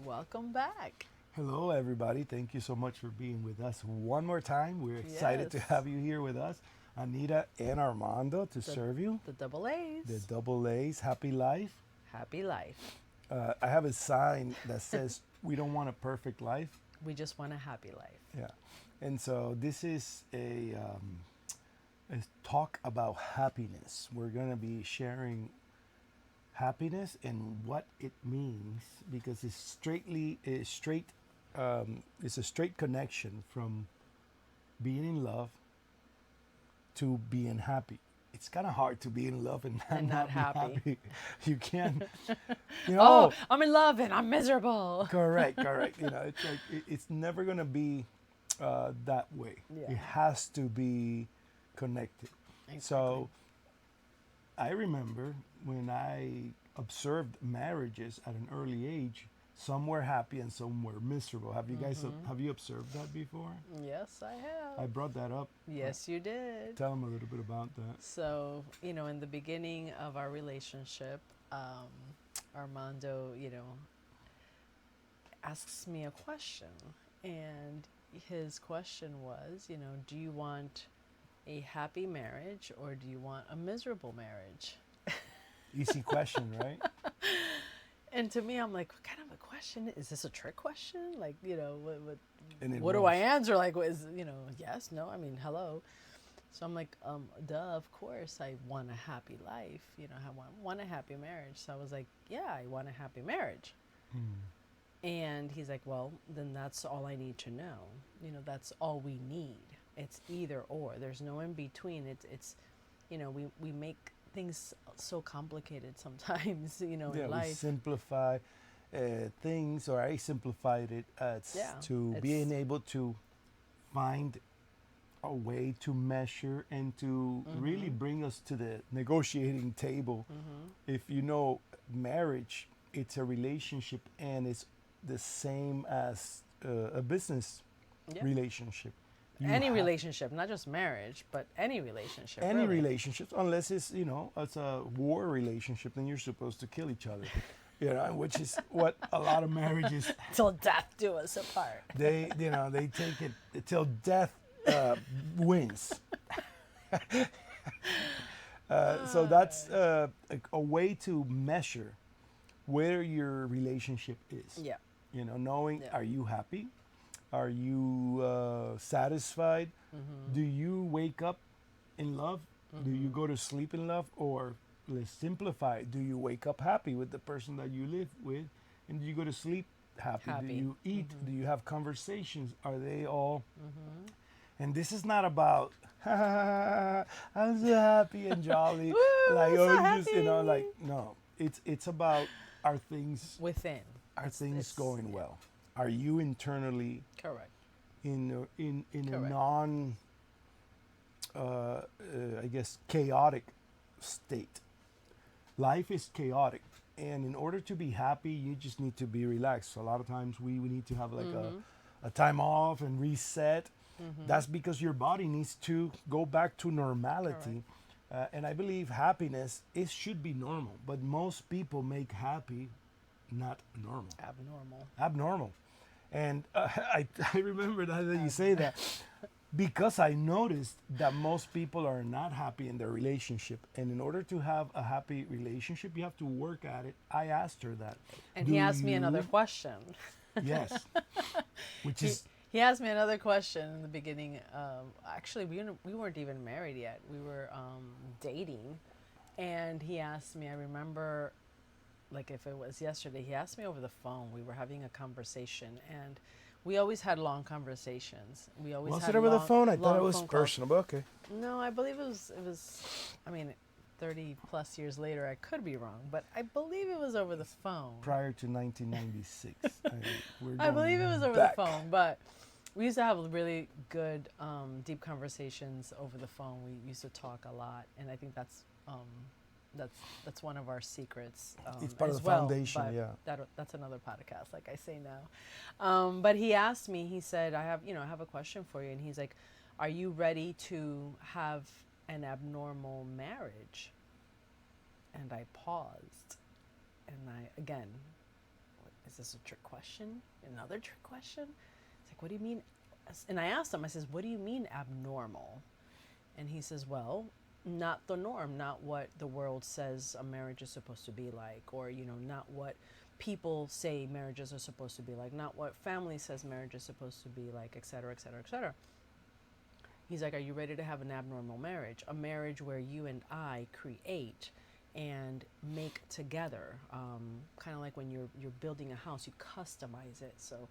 welcome back. Hello, everybody. Thank you so much for being with us one more time. We're excited to Yes, have you here with us, Anita and Armando, to the serve you. the double The A's. double A's, happy life. Happy life. I have a sign that says, "We don't want a perfect life." We just want a happy life. Yeah. And so this is a talk about happiness. We're going to be sharing happiness and what it means because it's a straight connection from being in love to being happy. It's kind of hard to be in love and And not not be happy. happy. You can, Oh, I'm in love and I'm miserable. correct, correct. It's like it's never gonna be that way. Yeah. It has to be connected. Exactly. So I remember when I observed marriages at an early age, some were happy and some were miserable. Have you guys have you observed that before? Yes, I I have. brought that up. Yes, you did. Tell them a little bit about that. So, in the beginning of our relationship, Armando, asks me a question. And his question was, do you want a happy marriage or do you want a miserable marriage? Easy question, right? And to me, I'm like, what kind of a question? Is this a trick question? Like, And it what do was. I answer? Like, yes, no, I mean, hello. So I'm like, duh, of course, I want a happy life. I want a happy marriage. So I was like, yeah, I want a happy marriage. And he's like, well, then that's all I need to know. That's all we need. It's either or. There's no in between. It's we make things so complicated sometimes, Yeah, in we life. simplify things, or I simplified it as Yeah, to being able to find a way to measure and to really bring us to the negotiating table. If you know marriage, it's a relationship and it's the same as a business Yeah. relationship. You Any have relationship, not just marriage, but any relationship. any really. relationships, unless it's a war relationship, then you're supposed to kill each other. Which is what a lot of marriages Till death do us apart. they take it till death wins. So that's a way to measure where your relationship is. Yeah. Knowing, Yeah. are you happy? Are you satisfied? Do you wake up in love? Do you go to sleep in love? Or let's simplify it. Do you wake up happy with the person that you live with? And do you go to sleep happy? Do Happy. you eat? Do you have conversations? Are they all? And this is not about I'm so happy and jolly, Woo, like so just happy. like no. It's about are things Within. things going yeah. well? Are you internally Correct. in a Correct. non I guess chaotic state? Life is chaotic, and in order to be happy, you just need to be relaxed. So a lot of times we need to have like a time off and reset. That's because your body needs to go back to normality. And I believe happiness should be normal, but most people make happy not normal, Abnormal. abnormal. And I remember now that you say that because I noticed that most people are not happy in their relationship. And in order to have a happy relationship, you have to work at it. I asked her that. And Do he asked me another you- question. Yes. Which is, He asked me another question in the beginning. Actually, we weren't even married yet. We were dating. And he asked me, I remember, like if it was yesterday, he asked me over the phone. We were having a conversation. And we always had long conversations. We always was had it over the long- phone? I thought long it was phone calls. personal, but okay. No, I believe it was, I mean, 30 plus years later, I could be wrong, but I believe it was over the phone. Prior to 1996. I believe it was over back. the phone, but we used to have really good, deep conversations over the phone. We used to talk a lot, and I think that's one of our secrets. It's part of as the well, foundation, but yeah. that's another podcast, like I say now. But he asked me. He said, I have a question for you," and he's like, "Are you ready to have an abnormal marriage?" And I paused, and I again, is this a trick question? Another trick question? It's like, what do you mean? And I asked him, I says, what do you mean abnormal? And he says, well, not the norm, not what the world says a marriage is supposed to be like, or, not what people say marriages are supposed to be like, not what family says marriage is supposed to be like, et cetera, et cetera, et cetera. He's like, are you ready to have an abnormal marriage? A marriage where you and I create and make together, kind of like when you're building a house, you customize it. So,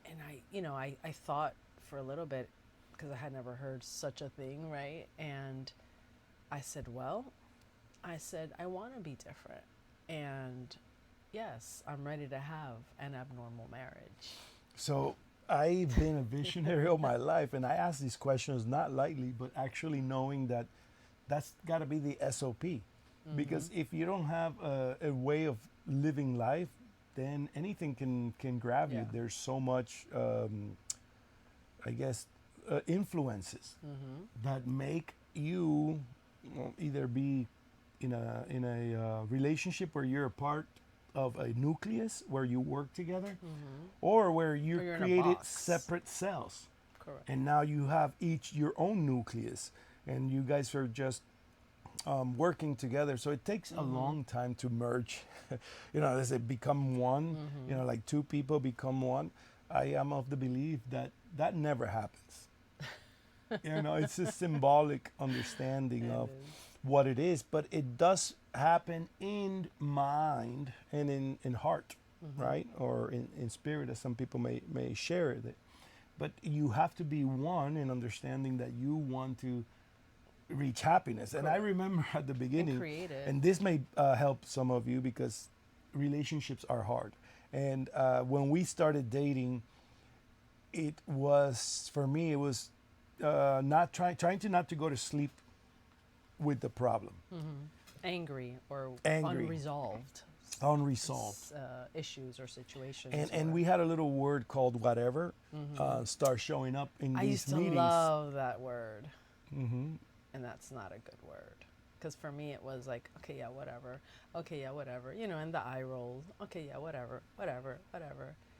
and I thought for a little bit, because I had never heard such a thing, right? And I said, I want to be different. And yes, I'm ready to have an abnormal marriage. So I've been a visionary all my life, and I ask these questions not lightly, but actually knowing that that's got to be the SOP. Because if you don't have a way of living life, then anything can grab you. Yeah. There's so much, I guess, influences that make you either be in a relationship where you're a part of a nucleus where you work together, or where you Or you're in a created box. separate cells, Correct. and now you have each your own nucleus, and you guys are just working together. So it takes a long time to merge. As they become one. Like two people become one. I am of the belief that that never happens. It's a symbolic understanding of what it is, but it does happen in mind and in heart, right? Or in spirit, as some people may share it. But you have to be one in understanding that you want to reach happiness. And I remember at the beginning, create it. and this may help some of you because relationships are hard. And when we started dating, it was, for me, it was not trying to not to go to sleep with the problem. Angry or Angry. Unresolved. Issues or situations. And or- we had a little word called whatever start showing up in I these used to meetings. love that word. hmm And that's not a good word. Because for me, it was like, okay, yeah, whatever. Okay, yeah, whatever. And the eye roll. Okay, yeah, whatever.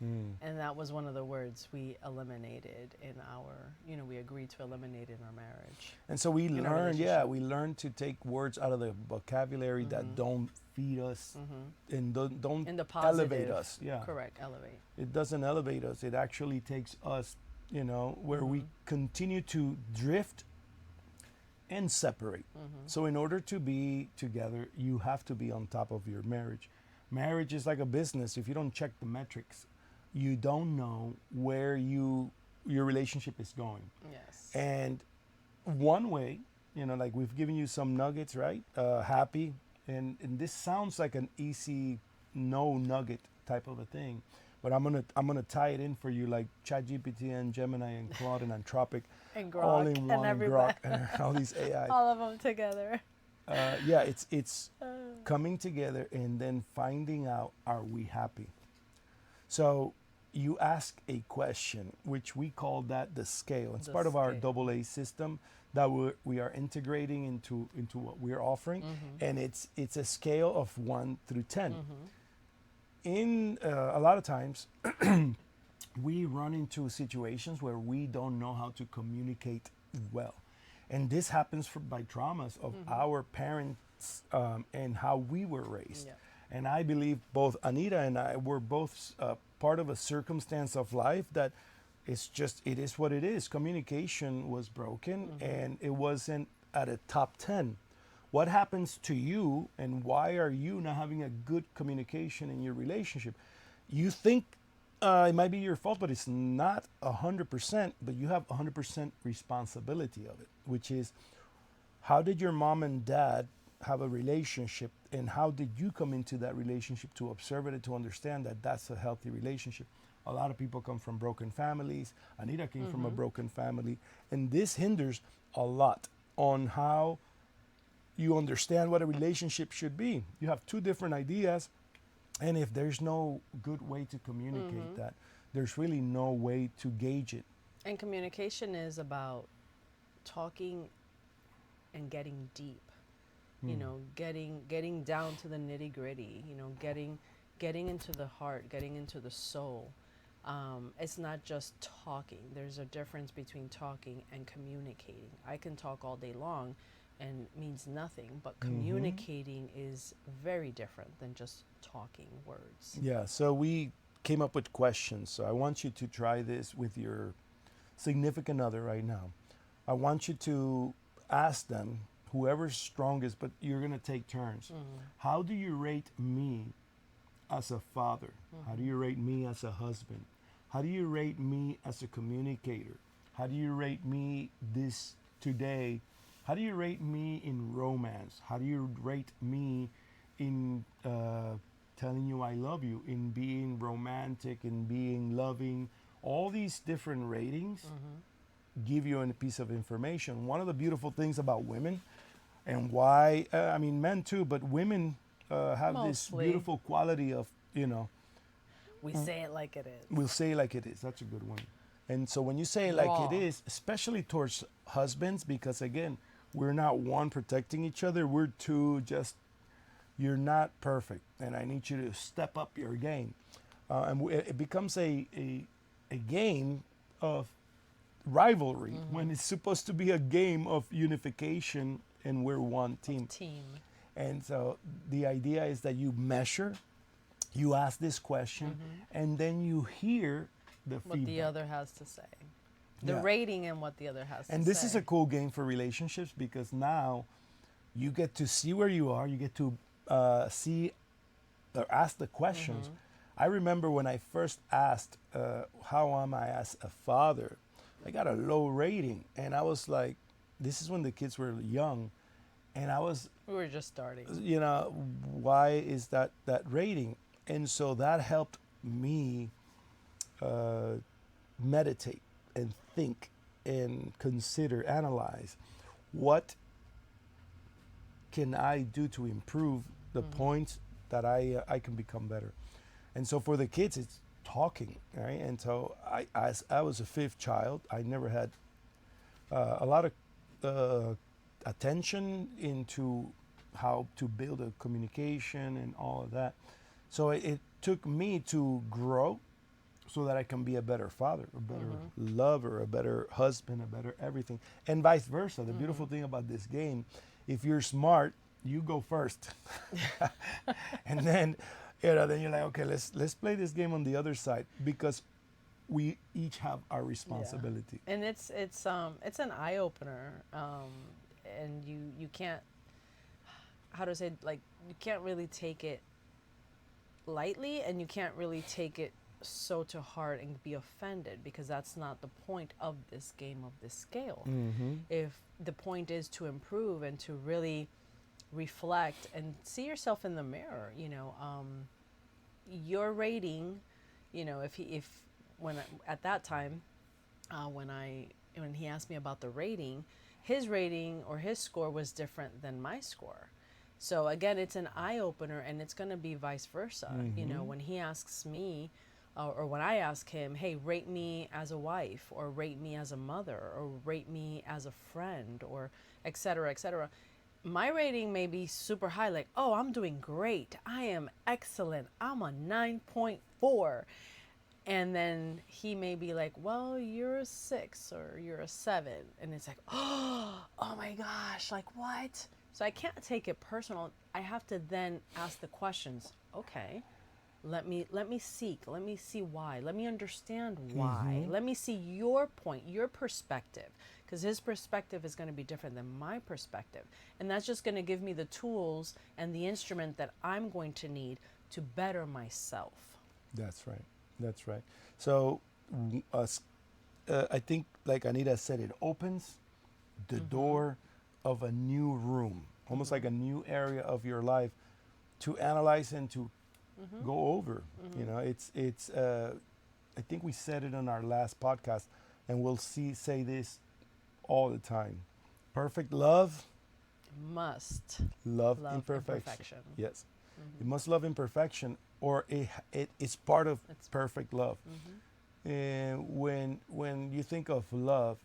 And that was one of the words we eliminated in our, we agreed to eliminate in our marriage. And so we our learned, relationship. we learned to take words out of the vocabulary that don't feed us and don't In the positive. elevate us. Yeah, Correct, elevate. it doesn't elevate us. It actually takes us, where we continue to drift and separate. So in order to be together, you have to be on top of your marriage. Marriage is like a business. If you don't check the metrics, you don't know where your relationship is going. Yes. And one way, like we've given you some nuggets, right? Happy, and this sounds like an easy no nugget type of a thing, but I'm gonna tie it in for you like ChatGPT and Gemini and Claude and Anthropic, And Grok all in and one, everybody. Grok, and all these AI. All of them together. It's coming together and then finding out, are we happy? So you ask a question, which we call that the scale. It's The part of our scale. AA system that we are integrating into what we're offering, and it's a scale of 1 through 10. In a lot of times, we run into situations where we don't know how to communicate well, and this happens by traumas of our parents and how we were raised. Yeah. And I believe both Anita and I were both part of a circumstance of life that it is what it is. Communication was broken and it wasn't at a top 10. What happens to you and why are you not having a good communication in your relationship? You think it might be your fault, but it's not 100%, but you have 100% responsibility of it, which is how did your mom and dad have a relationship and how did you come into that relationship to observe it and to understand that that's a healthy relationship? A lot of people come from broken families. Anita came from a broken family, and this hinders a lot on how you understand what a relationship should be. You have two different ideas, and if there's no good way to communicate that, there's really no way to gauge it. And communication is about talking and getting deep. Getting down to the nitty gritty, getting getting into the heart, getting into the soul. It's not just talking. There's a difference between talking and communicating. I can talk all day long and means nothing, but Mm-hmm. communicating is very different than just talking words. Yeah, so we came up with questions. So I want you to try this with your significant other right now. I want you to ask them, whoever's strongest, but you're going to take turns. How do you rate me as a father? How do you rate me as a husband? How do you rate me as a communicator? How do you rate me this today? How do you rate me in romance? How do you rate me in telling you I love you, in being romantic, in being loving? All these different ratings give you a piece of information. One of the beautiful things about women, and why, I mean, men too, but women have this Mostly, beautiful quality of, we say it like it is. we'll say it like it is. That's a good one. And so when you say it like it Raw. is, especially towards husbands, because again, we're not one protecting each other, we're two just, you're not perfect. And I need you to step up your game. It becomes a game of rivalry when it's supposed to be a game of unification and we're one team. Team. And so the idea is that you measure, you ask this question, and then you hear the What the feedback. other has to say. The Yeah. rating and what the other has to say. And this is a cool game for relationships because now you get to see where you are, you get to see or ask the questions. I remember when I first asked, how am I as a father? I got a low rating. And I was like, this is when the kids were young. And I was, We were just starting. why is that rating? And so that helped me meditate and think and consider, analyze what can I do to improve the points that I can become better. And so for the kids, it's talking, right? And so as I was a fifth child, I never had a lot of attention into how to build a communication and all of that. So it took me to grow so that I can be a better father, a better lover, a better husband, a better everything, and vice versa. The beautiful thing about this game, if you're smart, you go first, and then then you're like, okay, let's play this game on the other side because we each have our responsibility. And it's an eye opener, and you can't, how to say, like, you can't really take it lightly, and you can't really take it so to heart and be offended, because that's not the point of this game, of this scale. If the point is to improve and to really reflect and see yourself in the mirror, your rating, if when at that time, when he asked me about the rating, his rating or his score was different than my score. So again, it's an eye opener, and it's going to be vice versa. When he asks me, or when I ask him, hey, rate me as a wife, or rate me as a mother, or rate me as a friend, or et cetera, et cetera. My rating may be super high, like, oh, I'm doing great. I am excellent. I'm a 9.4. And then he may be like, well, you're a 6 or you're a 7. And it's like, oh my gosh, like what? So I can't take it personal. I have to then ask the questions. Okay, let me seek. Let me see why. Let me understand why. Let me see your point, your perspective. Because his perspective is going to be different than my perspective. And that's just going to give me the tools and the instrument that I'm going to need to better myself. That's right. That's right. So, I think, like Anita said, it opens the door of a new room, almost like a new area of your life to analyze and to go over. It's. I think we said it on our last podcast, and we'll say this all the time. Perfect love, Must love love imperfection. Yes, you must love imperfection, or it is part of It's perfect love. And when you think of love,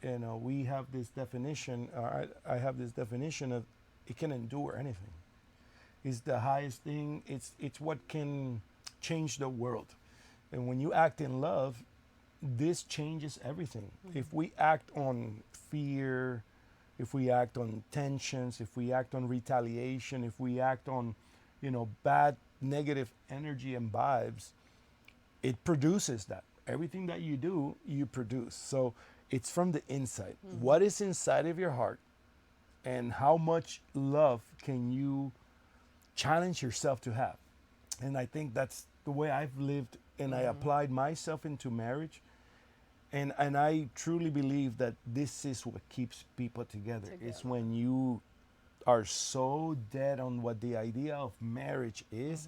we have this definition. I have this definition of it can endure anything. is the highest thing. It's what can change the world. And when you act in love, this changes everything. If we act on fear, if we act on tensions, if we act on retaliation, if we act on, bad negative energy and vibes, it produces that. Everything that you do, you produce. So it's from the inside. What is inside of your heart, and how much love can you challenge yourself to have? And I think that's the way I've lived, and I applied myself into marriage. And I truly believe that this is what keeps people together. It's when you are so dead on what the idea of marriage is,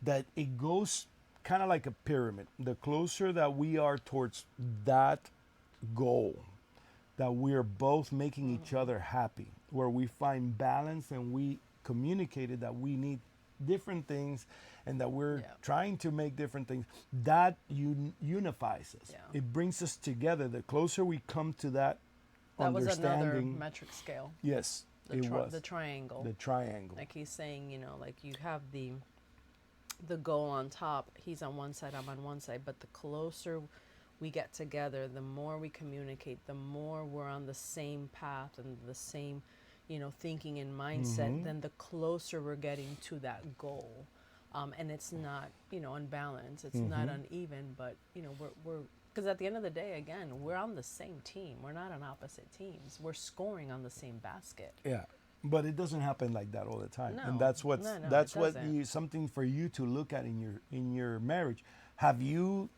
that it goes kind of like a pyramid. The closer that we are towards that goal, that we are both making each other happy, where we find balance and we communicated that we need different things and that we're trying to make different things, that unifies us. Yeah. It brings us together. The closer we come to that was another understanding. metric scale. Yes, it was. The triangle. The triangle. Like he's saying, like you have the goal on top. He's on one side, I'm on one side. But the closer we get together, the more we communicate, the more we're on the same path and the same, thinking and mindset, then the closer we're getting to that goal. And it's not, unbalanced. It's not uneven, but, we're because at the end of the day, again, we're on the same team. We're not on opposite teams. We're scoring on the same basket. Yeah, but it doesn't happen like that all the time. No, And that's what no, that's it what doesn't. something for you to look at in your marriage. Have you,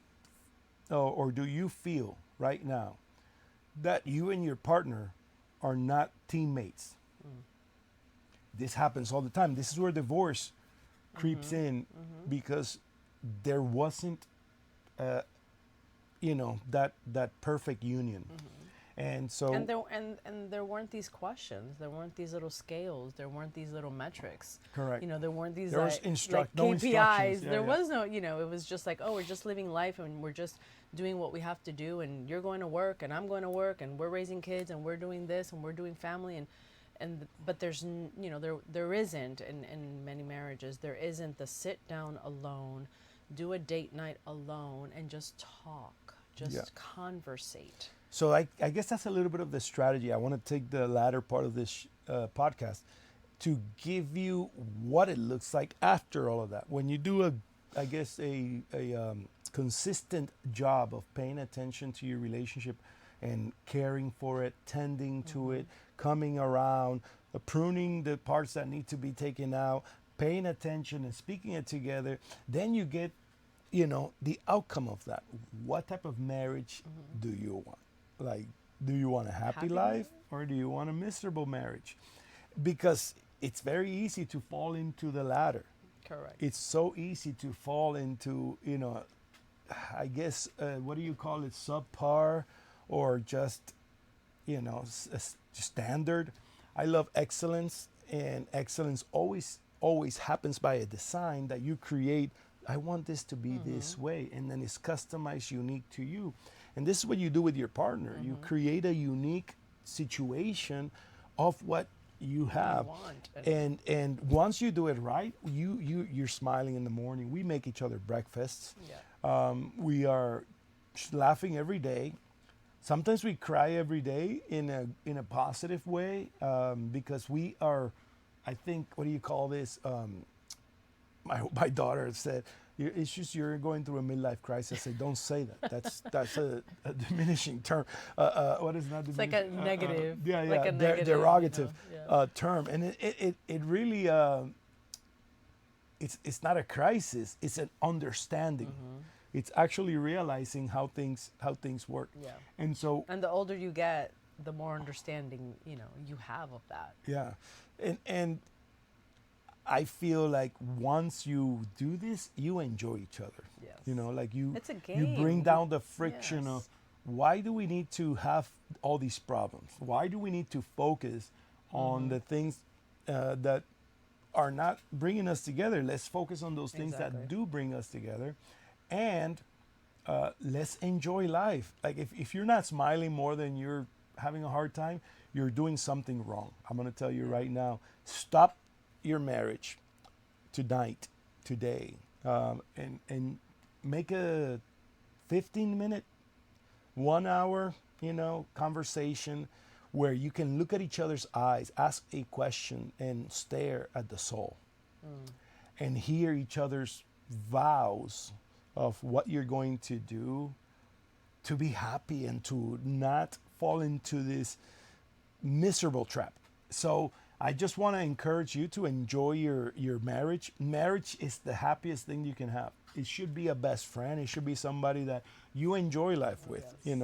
or do you feel right now that you and your partner are not teammates? This happens all the time. This is where divorce creeps in, because there wasn't, that perfect union. And so And there weren't these questions. There weren't these little scales. There weren't these little metrics. correct. There weren't these There was like no KPIs. instructions. Yeah, there yeah. was no, it was just like, oh, we're just living life and we're just doing what we have to do, and you're going to work and I'm going to work and we're raising kids and we're doing this and we're doing family, but there's there isn't in many marriages, there isn't the sit down alone, do a date night alone and just talk, just conversate. So I guess that's a little bit of the strategy. I want to take the latter part of this podcast to give you what it looks like after all of that. When you do a consistent job of paying attention to your relationship and caring for it, tending to it, coming around, pruning the parts that need to be taken out, paying attention and speaking it together, then you get, the outcome of that. What type of marriage do you want? Like, do you want a happy life or do you want a miserable marriage? Because it's very easy to fall into the latter. Correct. It's so easy to fall into, I guess, what do you call it? Subpar, or just, standard. I love excellence, and excellence always happens by a design that you create. I want this to be this way, and then it's customized, unique to you. And this is what you do with your partner. You create a unique situation of what you have. And once you do it right, you're smiling in the morning. We make each other breakfasts. Yeah. We are laughing every day. Sometimes we cry every day in a positive way, because we are, I think, what do you call this? My daughter said, it's just you're going through a midlife crisis. I said, don't say that. That's a diminishing term. What is that? It's like a negative. Yeah, like a negative, derogative yeah. term. And it really, it's not a crisis. It's an understanding. It's actually realizing how things work. Yeah. And so. And the older you get, the more understanding you have of that. Yeah, and I feel like once you do this, you enjoy each other. Yes. Like It's a you game. bring down the friction Yes. of why do we need to have all these problems? Why do we need to focus on the things that are not bringing us together? Let's focus on those things Exactly. that do bring us together, and let's enjoy life. Like if you're not smiling more than you're having a hard time, you're doing something wrong. I'm going to tell you right now, stop your marriage, tonight, today, and make a 15-minute, 1 hour, conversation where you can look at each other's eyes, ask a question, and stare at the soul, and hear each other's vows of what you're going to do to be happy and to not fall into this miserable trap. So I just want to encourage you to enjoy your marriage. Marriage is the happiest thing you can have. It should be a best friend. It should be somebody that you enjoy life with, Yes.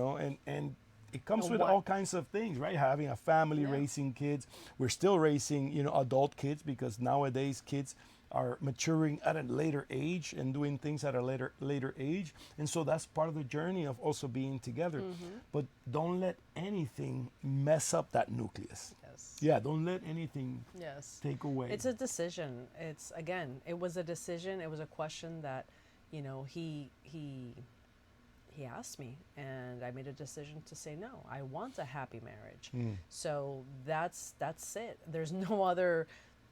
and it comes And with all kinds of things, right? Having a family, Yeah. raising kids. We're still raising, adult kids, because nowadays kids are maturing at a later age and doing things at a later age, and so that's part of the journey of also being together. But don't let anything mess up that nucleus. Yes. Yeah, don't let anything Yes. take away. It's a decision. It's, again, it was a decision. It was a question that, he asked me, and I made a decision to say no. I want a happy marriage. So that's it. There's no other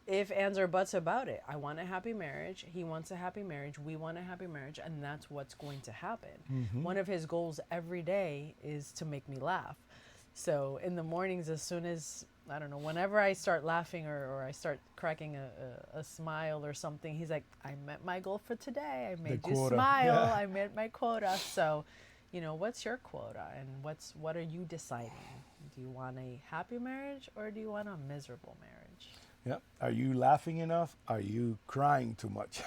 if, ands, or buts about it. I want a happy marriage. He wants a happy marriage. We want a happy marriage, and that's what's going to happen. One of his goals every day is to make me laugh. So in the mornings, as soon as, I don't know, whenever I start laughing or I start cracking a smile or something, he's like, I met my goal for today. I made you quota. smile. Yeah. I met my quota. So, what's your quota, and what are you deciding? Do you want a happy marriage, or do you want a miserable marriage? Yeah. Are you laughing enough? Are you crying too much?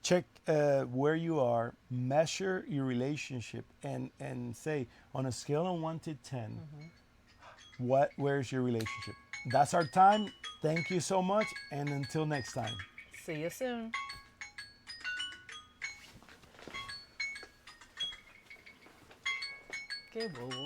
Check where you are, measure your relationship, and say, on a scale of 1 to 10, where's your relationship? That's our time. Thank you so much, and until next time. See you soon. Okay, bobo.